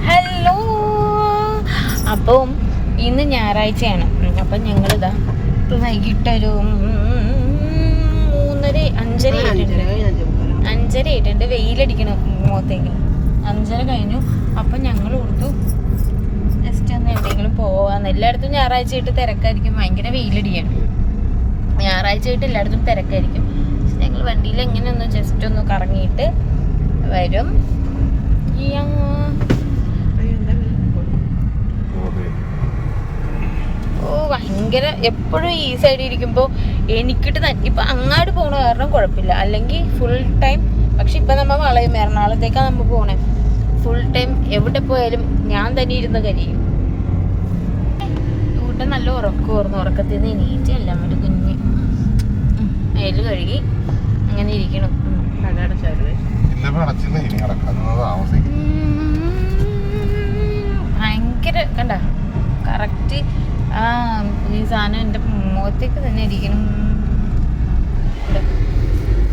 Hello, അപ്പം ഇന്ന് ഞായറാഴ്ചയാണ്. അപ്പം ഞങ്ങളിതാ ഇപ്പം വൈകിട്ടൊരു 5:30 ആയിട്ടുണ്ട്. വെയിലടിക്കണം മുഖത്തേക്ക്. 5:30 കഴിഞ്ഞു. അപ്പം ഞങ്ങൾ ഓർത്തു ജസ്റ്റ് ഒന്ന് എവിടെയെങ്കിലും പോവാന്ന്. എല്ലായിടത്തും ഞായറാഴ്ച ആയിട്ട് തിരക്കായിരിക്കും, ഭയങ്കര വെയിലടിയാണ്. ഞായറാഴ്ച ആയിട്ട് എല്ലായിടത്തും തിരക്കായിരിക്കും. ഞങ്ങൾ വണ്ടിയിൽ എങ്ങനെ ഒന്ന് ജസ്റ്റ് ഒന്ന് കറങ്ങിയിട്ട് വരും. ഓ ഭയങ്കര എപ്പോഴും ഈ സൈഡിൽ ഇരിക്കുമ്പോൾ എനിക്കിട്ട് ഇപ്പം അങ്ങാട് പോകണ കാരണം കുഴപ്പമില്ല, അല്ലെങ്കിൽ ഫുൾ ടൈം. പക്ഷെ ഇപ്പം നമ്മൾ വളയും എറണാകുളത്തേക്കാണ് നമ്മൾ പോണേ. ഫുൾ ടൈം എവിടെ പോയാലും ഞാൻ തന്നെ ഇരുന്ന് കരിയും. കൂട്ട നല്ല ഉറക്കമായിരുന്നു. ഉറക്കത്തിൽ നിന്ന് എണീറ്റ് എല്ലാം ഒരു കുഞ്ഞ് മേല് കഴുകി അങ്ങനെ ഇരിക്കണം. ഭയങ്കര കണ്ട കറക്റ്റ് ഈ സാധനം എൻ്റെ മുഖത്തേക്ക് തന്നെ ഇരിക്കണം.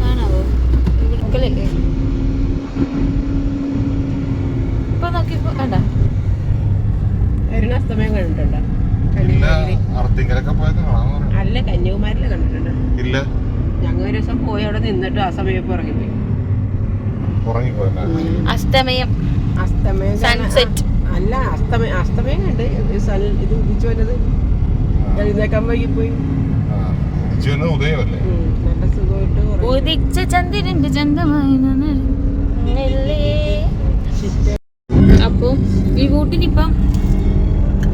കാണാവോ വിളിക്കലല്ലേ? ഇപ്പൊ നോക്കിപ്പോ കണ്ട അസ്തമയം കണ്ടിട്ടുണ്ടോ? അല്ല, കന്യാകുമാരിയിൽ കണ്ടിട്ടുണ്ടോ? ഞങ്ങൾ ഒരു ദിവസം പോയി അവിടെ നിന്നിട്ട് ആ സമയം ഉറങ്ങിപ്പോയി. അസ്തമയം സൺസെറ്റ് അല്ല, അസ്തമയം കണ്ട് ഇത് ഉദിച്ചു വന്നത് എഴുന്നേക്കാൻ വൈകിപ്പോയി. നല്ല സുഖമായിട്ട് ഉദിച്ച ചന്ദ്രന്റെ അപ്പൊ ഈ കൂട്ടിനിപ്പം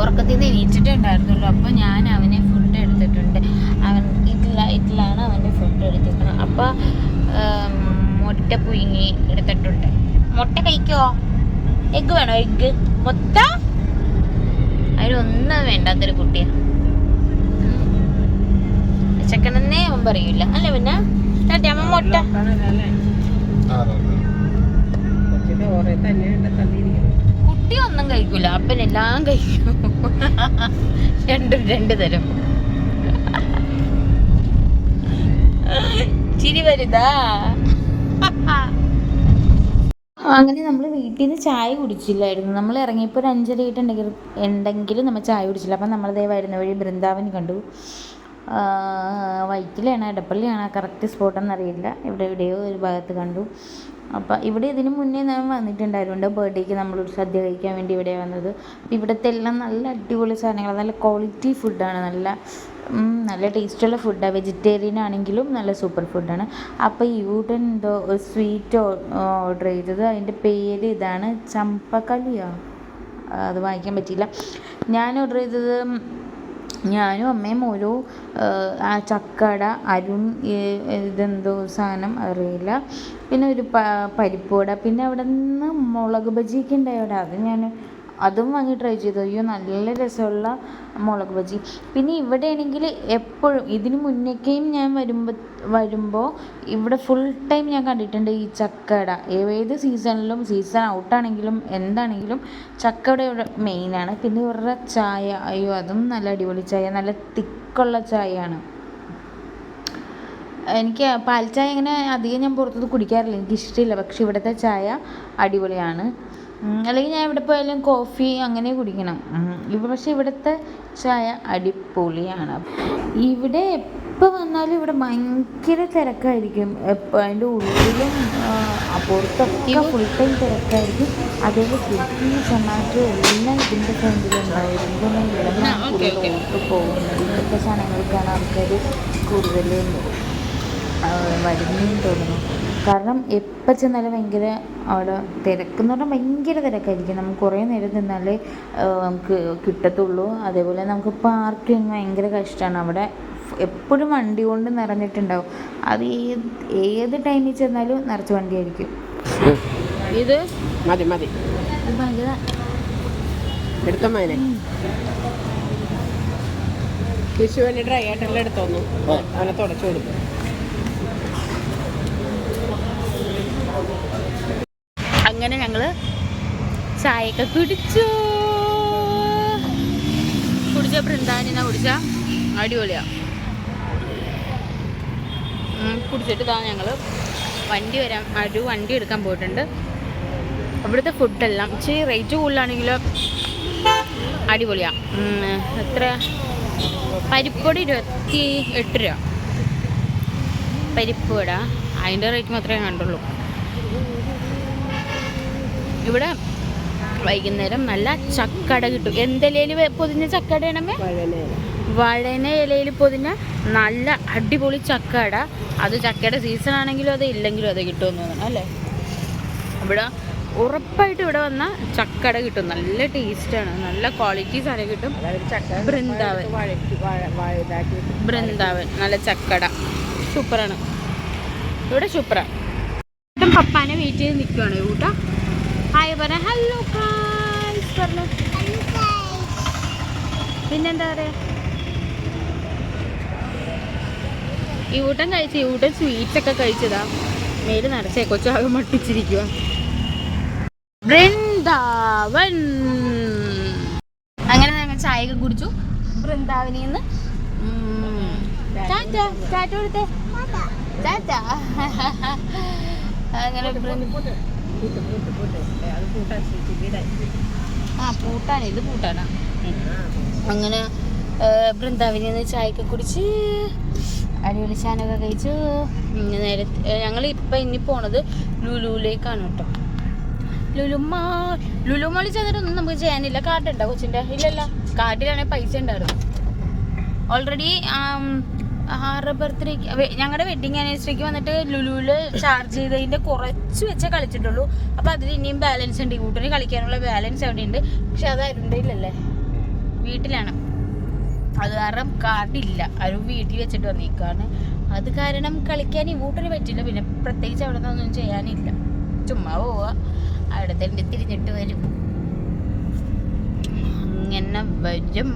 ഉറക്കത്തിൽ നിന്ന് എണീച്ചിട്ടുണ്ടായിരുന്നുള്ളൂ. അപ്പൊ ഞാൻ അവനെ ഫുഡ് എടുത്തിട്ടുണ്ട്. അവൻ ഇതിലാണ് അവന്റെ ഫുഡ് എടുത്തിരിക്കണം. അപ്പൊ മുട്ട പുഴുങ്ങി എടുത്തിട്ടുണ്ട്. മുട്ട കഴിക്കോ? എഗ്ഗ് വേണോ? എഗ്ഗ് മുട്ട അതിലൊന്നും വേണ്ടാത്തൊരു കുട്ടിയാ. വിശക്കണെന്നേ അവൻ പറയൂല അല്ലേ? പിന്നെ അമ്മ മുട്ട കുട്ടി ഒന്നും കഴിക്കൂല, അപ്പനെല്ലാം കഴിക്കും. രണ്ട് തരം. ചിരി വരുതാ. അങ്ങനെ നമ്മൾ വീട്ടിൽ നിന്ന് ചായ കുടിച്ചില്ലായിരുന്നു. നമ്മൾ ഇറങ്ങിയപ്പോൾ ഒരു 5:30 ഉണ്ടെങ്കിലും നമ്മൾ ചായ കുടിച്ചില്ല. അപ്പം നമ്മളിതേ വരുന്ന വഴി ബൃന്ദാവൻ കണ്ടു. വൈറ്റിലാണ് എടപ്പള്ളിയാണ് കറക്റ്റ് സ്പോട്ടെന്നറിയില്ല. എവിടെയോ ഒരു ഭാഗത്ത് കണ്ടു. അപ്പം ഇവിടെ ഇതിന് മുന്നേ ഞാൻ വന്നിട്ടുണ്ടായിരുന്നു. ബർത്ത്ഡേക്ക് നമ്മളൊരു സദ്യ കഴിക്കാൻ വേണ്ടി ഇവിടെ വന്നത്. ഇവിടുത്തെ എല്ലാം നല്ല അടിപൊളി സാധനങ്ങൾ, നല്ല ക്വാളിറ്റി ഫുഡാണ്, നല്ല ടേസ്റ്റുള്ള ഫുഡാണ്. വെജിറ്റേറിയൻ ആണെങ്കിലും നല്ല സൂപ്പർ ഫുഡാണ്. അപ്പോൾ ഇവിടെ എന്തോ ഒരു സ്വീറ്റ് ഓർഡർ ചെയ്തത്. അതിൻ്റെ പേര് ഇതാണ്, ചമ്പക്കളിയോ, അത് വായിക്കാൻ പറ്റിയില്ല. ഞാൻ ഓർഡർ ചെയ്തത് ഞാനും അമ്മയും ഓരോ ആ ചക്കട അരുൺ ഇതെന്തോ സാധനം അറിയില്ല, പിന്നെ ഒരു പരിപ്പുവട, പിന്നെ അവിടെ നിന്ന് മുളക് ബജിയൊക്കെ ഉണ്ടായി അവിടെ. അതും വാങ്ങി ട്രൈ ചെയ്തു. അയ്യോ നല്ല രസമുള്ള മുളക് ബജി. പിന്നെ ഇവിടെ ആണെങ്കിൽ എപ്പോഴും ഇതിന് മുന്നേക്കെയും ഞാൻ വരുമ്പോൾ ഇവിടെ ഫുൾ ടൈം ഞാൻ കണ്ടിട്ടുണ്ട് ഈ ചക്കട. ഏത് സീസണിലും, സീസൺ ഔട്ടാണെങ്കിലും എന്താണെങ്കിലും ചക്കട ഇവിടെ മെയിനാണ്. പിന്നെ ഇവരുടെ ചായ, അയ്യോ അതും നല്ല അടിപൊളി ചായ, നല്ല തിക്കുള്ള ചായയാണ്. എനിക്ക് പാൽ ചായ അങ്ങനെ അധികം ഞാൻ പുറത്തുനിന്ന് കുടിക്കാറില്ല, എനിക്കിഷ്ടമില്ല. പക്ഷെ ഇവിടുത്തെ ചായ അടിപൊളിയാണ്. അല്ലെങ്കിൽ ഞാൻ എവിടെ പോയാലും കോഫി അങ്ങനെ കുടിക്കണം. പക്ഷെ ഇവിടുത്തെ ചായ അടിപൊളിയാണ്. ഇവിടെ എപ്പോൾ വന്നാലും ഇവിടെ ഭയങ്കര തിരക്കായിരിക്കും. എപ്പോൾ അതിൻ്റെ ഉള്ളിലും പുറത്തൊക്കെ ഫുൾ ടൈം തിരക്കായിരിക്കും. അതേപോലെ സ്വിഗ്ഗി, സൊമാറ്റോ എല്ലാം ഇതിൻ്റെ ഫ്രണ്ടിലുണ്ടാവും. കൂടുതൽ പോകുന്നത് ഇങ്ങനത്തെ സാധനങ്ങൾക്കാണ് ആൾക്കാർ കൂടുതൽ വരുന്നതെന്ന് തോന്നുന്നു. കാരണം എപ്പോൾ ചെന്നാലും ഭയങ്കര അവിടെ തിരക്കെന്ന് പറഞ്ഞാൽ ഭയങ്കര തിരക്കായിരിക്കും. നമുക്ക് കുറേ നേരം നിന്നാലേ നമുക്ക് കിട്ടത്തുള്ളൂ. അതേപോലെ നമുക്ക് പാർക്കിങ് ഭയങ്കര കഷ്ടമാണ്. അവിടെ എപ്പോഴും വണ്ടി കൊണ്ട് നിറഞ്ഞിട്ടുണ്ടാവും. അത് ഏത് ടൈമിൽ ചെന്നാലും നിറച്ച് വണ്ടിയായിരിക്കും. ഇത് മതി ഭയങ്കര എടുത്തമ്മേനെ വിഷുവിന് ഡ്രൈ ആയിട്ടെല്ലാം എടുത്തോന്നു. അവനെ തുടച്ചു കൊടുക്കും. അങ്ങനെ ഞങ്ങൾ ചായയൊക്കെ കുടിച്ച ബൃന്ദാവനിന്നാ കുടിച്ച അടിപൊളിയാ. കുടിച്ചിട്ട് ഞങ്ങൾ ഒരു വണ്ടി എടുക്കാൻ പോയിട്ടുണ്ട്. അവിടുത്തെ ഫുഡെല്ലാം ഇച്ചിരി റേറ്റ് കൂടുതലാണെങ്കിലും അടിപൊളിയാണ്. എത്ര പരിപ്പൊടി 28 രൂപ പരിപ്പ് വട, അതിൻ്റെ റേറ്റ് മാത്രമേ കണ്ടുള്ളൂ. ഇവിടെ വൈകുന്നേരം നല്ല ചക്കട കിട്ടും. എന്തിലയിൽ പൊതിഞ്ഞ ചക്കടയാണമ്മേ? വഴന ഇലയിൽ പൊതിഞ്ഞ നല്ല അടിപൊളി ചക്കട. അത് ചക്കയുടെ സീസൺ ആണെങ്കിലും അത് ഇല്ലെങ്കിലും അത് കിട്ടുമെന്ന് തോന്നണം അല്ലേ. ഇവിടെ ഉറപ്പായിട്ട് ഇവിടെ വന്ന ചക്കട കിട്ടും. നല്ല ടേസ്റ്റാണ്, നല്ല ക്വാളിറ്റി സാധനം കിട്ടും. ബൃന്ദാവൻ നല്ല ചക്കട സൂപ്പറാണ്. ഇവിടെ സൂപ്പറാണ്. പപ്പാനെ വെയിറ്റ് ചെയ്ത് നിൽക്കുവാണ് കൂട്ടാ. ഹായ് പറ. ഹലോ ഗായ്സ് പറഞ്ഞു. പിന്നെന്താ പറയാ, ഈ ഊട്ടം കഴിച്ച് ഈ ഊട്ടം സ്വീറ്റ്സ് ഒക്കെ കഴിച്ചതാ. മേല് നിറച്ചേ കൊച്ചാകെ മട്ടിച്ചിരിക്കുക. വൃന്ദാവൻ. അങ്ങനെ ഞങ്ങൾ ചായയൊക്കെ കുടിച്ചു വൃന്ദാവനിൽ നിന്ന്. ടാറ്റ കൊടുത്തേ. ടാറ്റ. അങ്ങനെ പൂട്ടാണ്, ഇത് പൂട്ടാണ്. അങ്ങനെ വൃന്ദാവനിൽ നിന്ന് ചായയൊക്കെ കുടിച്ച് അടിപൊളി ചാനൊക്കെ കഴിച്ചു. നേരെ ഞങ്ങൾ ഇനി പോണത് ലുലുവിലേക്കാണ് കേട്ടോ. ലുലുമാളിൽ ചെന്നിട്ടൊന്നും നമുക്ക് ചെയ്യാനില്ല. കാർഡ് ഉണ്ടോ കൊച്ചിൻ്റെ? ഇല്ലല്ല, കാർഡിലാണെങ്കിൽ പൈസ ഉണ്ടായിരുന്നു. ഓൾറെഡി 6 ബർത്ത്ഡേക്ക് ഞങ്ങളുടെ വെഡിങ് ആനിവേഴ്സറിക്ക് വന്നിട്ട് ലുലുവിൽ ചാർജ് ചെയ്തതിൻ്റെ കുറച്ച് വെച്ചേ കളിച്ചിട്ടുള്ളൂ. അപ്പോൾ അതിൽ ഇനിയും ബാലൻസ് ഉണ്ട്. ഈ കൂട്ടിന് കളിക്കാനുള്ള ബാലൻസ് അവിടെ ഉണ്ട്. പക്ഷെ അത് അരുണ്ടയിലല്ലേ, വീട്ടിലാണ്. അത് കാരണം കാർഡില്ല. അരു വീട്ടിൽ വെച്ചിട്ട് വന്നേക്കാണ്. അത് കാരണം കളിക്കാൻ ഈ കൂട്ടിന് പറ്റില്ല. പിന്നെ പ്രത്യേകിച്ച് അവിടെ നിന്നൊന്നും ചെയ്യാനില്ല. ചുമ്മാ പോവുക, അവിടെ തന്നെ തിരിഞ്ഞിട്ട് വരും. അങ്ങനെ വരും.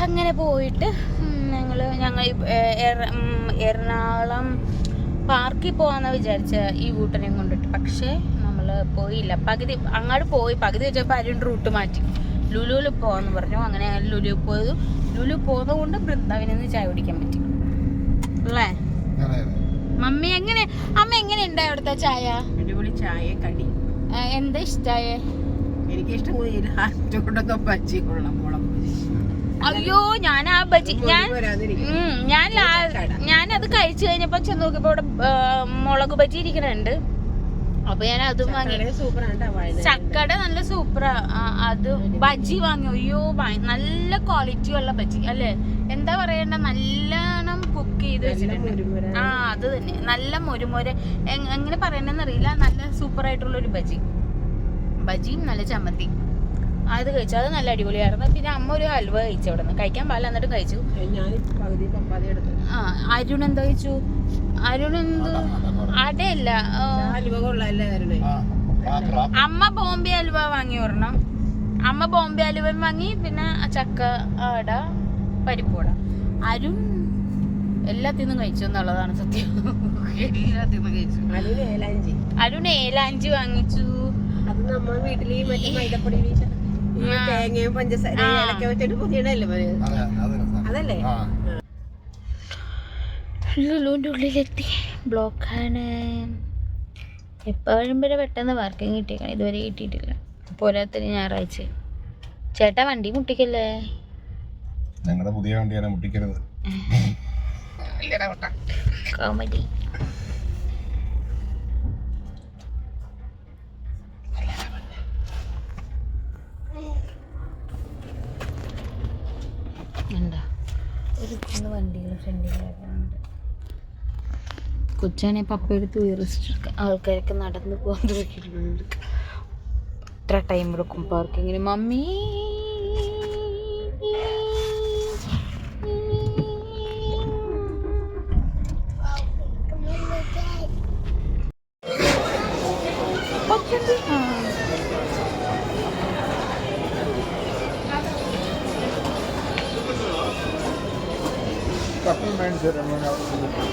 അങ്ങനെ പോയിട്ട് ഞങ്ങൾ എറണാകുളം പാർക്കിൽ പോകാമെന്നാണ് വിചാരിച്ച ഈ കൂട്ടനെയും കൊണ്ടിട്ട്. പക്ഷേ നമ്മൾ പോയില്ല. അങ്ങോട്ട് പോയി പകുതി വെച്ചപ്പോൾ ആരും റൂട്ട് മാറ്റി. ലുലുവിൽ പോകാമെന്ന് പറഞ്ഞു. അങ്ങനെ ലുലു പോയത്. ലുലു പോകുന്നത് കൊണ്ട് വൃന്ദാവനിൽ നിന്ന് ചായ കുടിക്കാൻ പറ്റി അല്ലേ. അമ്മ എങ്ങനെ ഉണ്ടായി അവിടുത്തെ ചായ? അടിപൊളി ചായ കടി. എന്താ ഇഷ്ടായേ? എനിക്കിഷ്ടം അയ്യോ, ഞാൻ ആ ബജി ഞാനത് കഴിച്ചു കഴിഞ്ഞപ്പോ ചെന്ന് നോക്കിയപ്പോ ഇവിടെ മുളക് ബജി ഇരിക്കണുണ്ട്. അപ്പൊ ഞാൻ അതും വാങ്ങി. ചക്കട നല്ല സൂപ്പറാ. അത് ബജി വാങ്ങി. അയ്യോ, നല്ല ക്വാളിറ്റി ഉള്ള ബജി അല്ലേ. എന്താ പറയണ്ട, നല്ലോണം കുക്ക് ചെയ്ത് വെച്ചിട്ടുണ്ട്. അത് തന്നെ, നല്ല മൊരുമൊര എങ്ങനെ പറയണെന്നറിയില്ല. നല്ല സൂപ്പർ ആയിട്ടുള്ള ഒരു ബജിയും നല്ല ചമ്മന്തി അത് കഴിച്ചു. അത് നല്ല അടിപൊളിയായിരുന്നു. പിന്നെ അമ്മ ഒരു ഹൽവ കഴിച്ചു. അവിടെ നിന്ന് കഴിക്കാൻ പാടില്ല, എന്നിട്ടും കഴിച്ചു. അരുൺ എന്താ കഴിച്ചു? അരുൺ എന്ത് അടയല്ല, അമ്മ ബോംബെ ഹൽവ വാങ്ങി ഒരെണ്ണം. അമ്മ ബോംബെ ഹൽവ വാങ്ങി. പിന്നെ ചക്ക അട, പരിപ്പുവട. അരുൺ എല്ലാത്തിന്നും കഴിച്ചു എന്നുള്ളതാണ് സത്യം. എല്ലാത്തിന്നും കഴിച്ചു. അരുൺ ഏലാഞ്ചി വാങ്ങിച്ചു. അത് നമ്മൾ വീട്ടിൽ തേങ്ങയും പഞ്ചസാര വെച്ചിട്ട് പുതിയടല്ലേ അതല്ലേ. ലുലുവിൻ്റെ ഉള്ളിലെത്തി. ബ്ലോക്കാണ്. എപ്പോഴും വരെ പെട്ടെന്ന് പാർക്കിങ് കിട്ടിയേക്കണം. ഇതുവരെ കിട്ടിയിട്ടില്ല. പോരാത്തിന് ഞായറാഴ്ച. ചേട്ടാ വണ്ടി മുട്ടിക്കല്ലേ. ഞങ്ങളുടെ പുതിയ വണ്ടിയാണ്, മുട്ടിക്കരുത്. കോമഡി. എന്താ ഒരു വണ്ടികൾ ഫ്രണ്ടിലായിട്ടുണ്ട്. കൊച്ചാണെ പപ്പയെടുത്ത് ഉയർച്ചിട്ട് ആൾക്കാരൊക്കെ നടന്നു പോകാൻ തുടങ്ങിയിട്ടുണ്ട്. എത്ര ടൈം എടുക്കും പാർക്കിങ്ങിന് mummy? Couple minutes there, I'm out.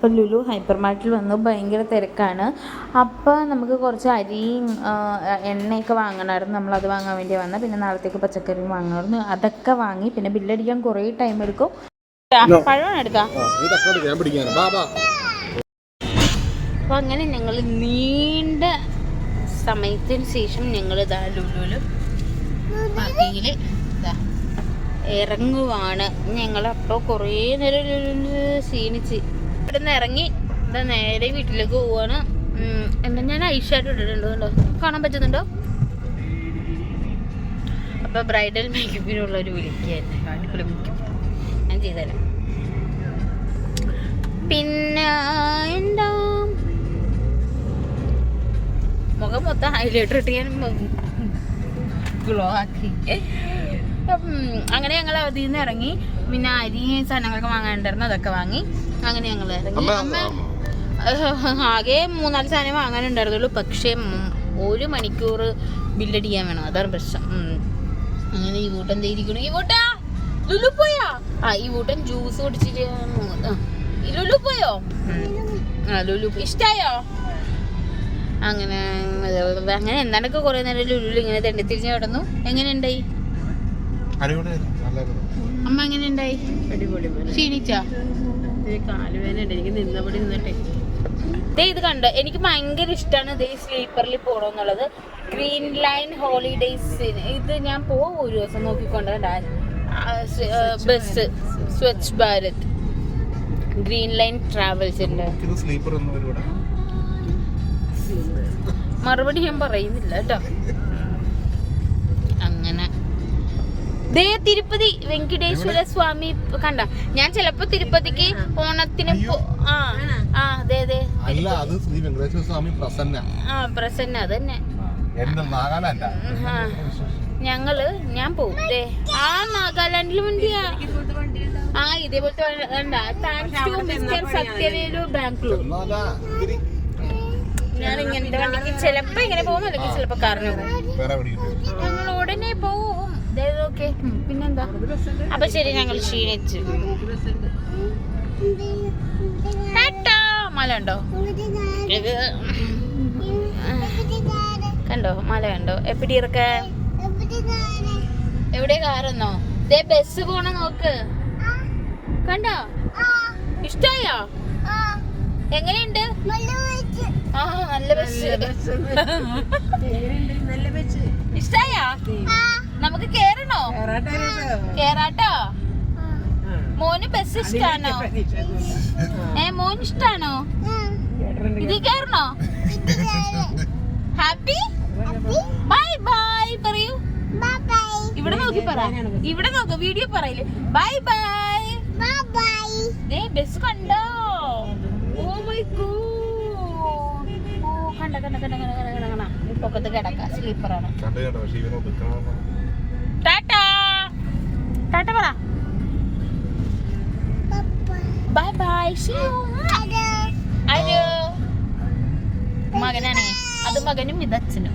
അപ്പോൾ ലുലു ഹൈപ്പർ മാർട്ടിൽ വന്നു, ഭയങ്കര തിരക്കാണ്. അപ്പോൾ നമുക്ക് കുറച്ച് അരിയും എണ്ണയൊക്കെ വാങ്ങണമായിരുന്നു. നമ്മളത് വാങ്ങാൻ വേണ്ടി വന്നത്. പിന്നെ നാളത്തേക്ക് പച്ചക്കറിയും വാങ്ങണമായിരുന്നു. അതൊക്കെ വാങ്ങി. പിന്നെ ബില്ലടിക്കാൻ കുറേ ടൈം എടുക്കും. പഴമാണ് എടുത്താ. അപ്പോൾ അങ്ങനെ ഞങ്ങൾ നീണ്ട സമയത്തിന് ശേഷം ഞങ്ങൾ ഇതാ ലുലുവിൽ പാർക്കിങ്ങിൽ ഇതാ ഇറങ്ങുവാണ്. ഞങ്ങളപ്പോൾ കുറേ നേരം ക്ഷീണിച്ച് ഇവിടെ നിന്ന് ഇറങ്ങി എന്താ നേരെ വീട്ടിലേക്ക് പോവാണ്. എന്താ ഞാൻ ഐഷായിട്ട് ഇട്ടിട്ടുണ്ട് കേട്ടോ, കാണാൻ പറ്റുന്നുണ്ടോ? അപ്പോൾ ബ്രൈഡൽ മേക്കപ്പിനുള്ളൊരു വിളിക്കായിരുന്നു, അടിപൊളി മേക്കപ്പ് ഞാൻ ചെയ്തുതരാം. പിന്നെ എന്താ മുഖം മൊത്തം ഹൈലൈറ്റർ ഇട്ട് ഞാൻ ഗ്ലോ ആക്കി. അങ്ങനെ ഞങ്ങൾ അതിൽ നിന്ന് ഇറങ്ങി. പിന്നെ അരി സാധനങ്ങളൊക്കെ വാങ്ങാനുണ്ടായിരുന്നു, അതൊക്കെ വാങ്ങി. അങ്ങനെ ഞങ്ങൾ ഇറങ്ങി. അമ്മ ആകെ 3-4 സാധനം വാങ്ങാനുണ്ടായിരുന്നുള്ളൂ. പക്ഷേ 1 മണിക്കൂർ ബില്ലടിക്കാൻ വേണം, അതാണ് പ്രശ്നം. അങ്ങനെ ഈ വൂട്ടൻ ചെയ്തിരിക്കണു. ഈ വൂട്ടാ ലുലു പോയാ? ഈ വൂട്ടൻ ജ്യൂസ് കുടിച്ചിട്ട് ലുലു പോയോ? ലുലു ഇഷ്ടായോ? അങ്ങനെ അങ്ങനെ എന്താണ്ടൊക്കെ കുറെ നേരം ലുലുവിൽ ഇങ്ങനെ തെണ്ടി തിരിഞ്ഞ് കിടന്നു. എങ്ങനെയുണ്ടായി അമ്മ? എങ്ങനെയുണ്ടായി? അടിപൊളി. ക്ഷീണിച്ചാ? കാലുവേന ഉണ്ട് എനിക്ക്, നിന്നപടി നിന്നിട്ടെ. ദേ ഇത് കണ്ടോ, എനിക്ക് ഭയങ്കര ഇഷ്ടമാണ് ദേ സ്ലീപ്പറിൽ പോകണമെന്നുള്ളത്. ഗ്രീൻ ലൈൻ ഹോളിഡേയ്സിന് ഇത് ഞാൻ പോകും ഒരു ദിവസം നോക്കിക്കൊണ്ട്. Bus Swachh Bharat green line ട്രാവൽസിന്റെ മറുപടി ഞാൻ പറയുന്നില്ല കേട്ടോ. അങ്ങനെ ദേ തിരുപ്പതി വെങ്കടേശ്വര സ്വാമി കണ്ട. ഞാൻ ചിലപ്പോ തിരുപ്പതിക്ക് ഓണത്തിന് പ്രസന്ന അത് തന്നെ ഞാൻ പോവും. നാഗാലാൻഡിൽ വണ്ടിയാ. ഇതേപോലത്തെ സത്യവേലു ബാംഗ്ലൂർ. ഞാൻ ഇങ്ങനത്തെ വണ്ടിക്ക് ചിലപ്പോ ഇങ്ങനെ പോകും, അല്ലെങ്കിൽ ചിലപ്പോ കാറിന് പോകും. ഞങ്ങൾ ഉടനെ പോവും. ഓക്കെ, പിന്നെന്താ? അപ്പൊ ശരി, ഞങ്ങൾ ക്ഷീണിച്ചു. മല ഉണ്ടോ? ഇത് കണ്ടോ മല കണ്ടോ? എപ്പിടി ഇറക്ക എവിടെ കാറെന്നോ? ദേ ബസ് പോണ നോക്ക്, കണ്ടോ? ഇഷ്ടായോ? എങ്ങനെയുണ്ട്? നല്ല ബസ്. ഇഷ്ടായോ? നമുക്ക് കേറണോ? കേറാട്ടോ? മോന് ബസ് ഇഷ്ടാണോ? മോന് ഇഷ്ടാണോ? ഇത് കേറണോ? ഹാപ്പി? ബൈ ബൈ പറയൂ. ഇവിടെ നോക്കി പറ, ഇവിടെ നോക്ക്, വീഡിയോ പറയില്ലേ? By bye. ബസ് കണ്ടോ? Oh my God. കണ്ട കണ്ട കണ്ട കണ്ട കണ്ട കണ്ട പൊക്കത്ത് കിടക്ക, സ്ലീപ്പറാണ്. ടാറ്റാ ടാറ്റ പറ. Bye bye. മകനാണേ, അത് മകനും ഇത് അച്ഛനും.